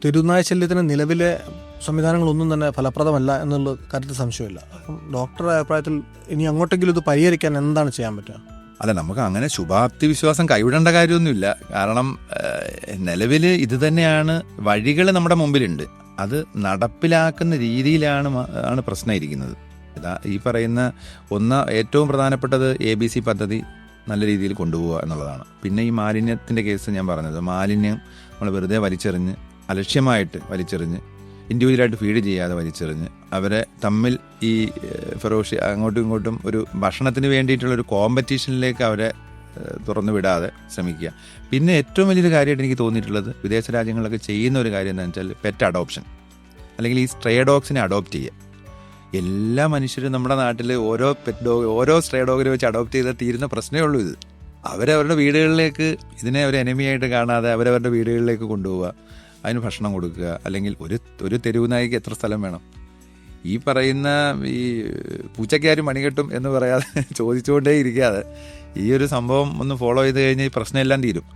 തെരുവുനായ ശല്യത്തിന് നിലവിലെ സംവിധാനങ്ങളൊന്നും തന്നെ ഫലപ്രദമല്ല എന്നുള്ള കാര്യത്തിൽ സംശയമില്ല. അപ്പം ഡോക്ടറുടെ അഭിപ്രായത്തിൽ ഇനി അങ്ങോട്ടെങ്കിലും ഇത് പരിഹരിക്കാൻ എന്താണ് ചെയ്യാൻ പറ്റുക? അല്ല, നമുക്ക് അങ്ങനെ ശുഭാപ്തി വിശ്വാസം കൈവിടേണ്ട കാര്യമൊന്നുമില്ല. കാരണം നിലവിൽ ഇത് തന്നെയാണ്, വഴികൾ നമ്മുടെ മുമ്പിലുണ്ട്. അത് നടപ്പിലാക്കുന്ന രീതിയിലാണ് പ്രശ്നമായിരിക്കുന്നത്. ഈ പറയുന്ന ഏറ്റവും പ്രധാനപ്പെട്ടത് ABC പദ്ധതി നല്ല രീതിയിൽ കൊണ്ടുപോവുക എന്നുള്ളതാണ്. പിന്നെ ഈ മാലിന്യത്തിൻ്റെ കേസ് ഞാൻ പറഞ്ഞത്, മാലിന്യം നമ്മൾ വെറുതെ വലിച്ചെറിഞ്ഞ്, അലക്ഷ്യമായിട്ട് വലിച്ചെറിഞ്ഞ്, ഇൻഡിവിജ്വലായിട്ട് ഫീഡ് ചെയ്യാതെ വലിച്ചെറിഞ്ഞ്, അവരെ തമ്മിൽ ഈ അങ്ങോട്ടും ഇങ്ങോട്ടും ഒരു ഭക്ഷണത്തിന് വേണ്ടിയിട്ടുള്ളൊരു കോമ്പറ്റീഷനിലേക്ക് അവരെ തുറന്നു വിടാതെ ശ്രമിക്കുക. പിന്നെ ഏറ്റവും വലിയൊരു കാര്യമായിട്ട് എനിക്ക് തോന്നിയിട്ടുള്ളത്, വിദേശ രാജ്യങ്ങളൊക്കെ ചെയ്യുന്ന ഒരു കാര്യം എന്താണെന്ന് വെച്ചാൽ പെറ്റ് അഡോപ്ഷൻ, അല്ലെങ്കിൽ ഈ സ്ട്രേ ഡോഗ്സിനെ അഡോപ്റ്റ് ചെയ്യുക. എല്ലാ മനുഷ്യരും നമ്മുടെ നാട്ടിൽ ഓരോ സ്ട്രേ ഡോഗിനെ വെച്ച് അഡോപ്റ്റ് ചെയ്താൽ തീരുന്ന പ്രശ്നമേ ഉള്ളൂ. ഇത് അവരവരുടെ വീടുകളിലേക്ക് ഇതിനെ ഒരു എനിമിയായിട്ട് കാണാതെ അവരവരുടെ വീടുകളിലേക്ക് കൊണ്ടുപോവുക, അതിന് ഭക്ഷണം കൊടുക്കുക. അല്ലെങ്കിൽ ഒരു തെരുവ് നായിക്ക് എത്ര സ്ഥലം വേണം? ഈ പറയുന്ന ഈ പൂച്ചക്കാരും മണികെട്ടും എന്ന് പറയാതെ ചോദിച്ചുകൊണ്ടേ ഇരിക്കാതെ ഈ ഒരു സംഭവം ഒന്ന് ഫോളോ ചെയ്ത് കഴിഞ്ഞാൽ ഈ പ്രശ്നമെല്ലാം തീരും.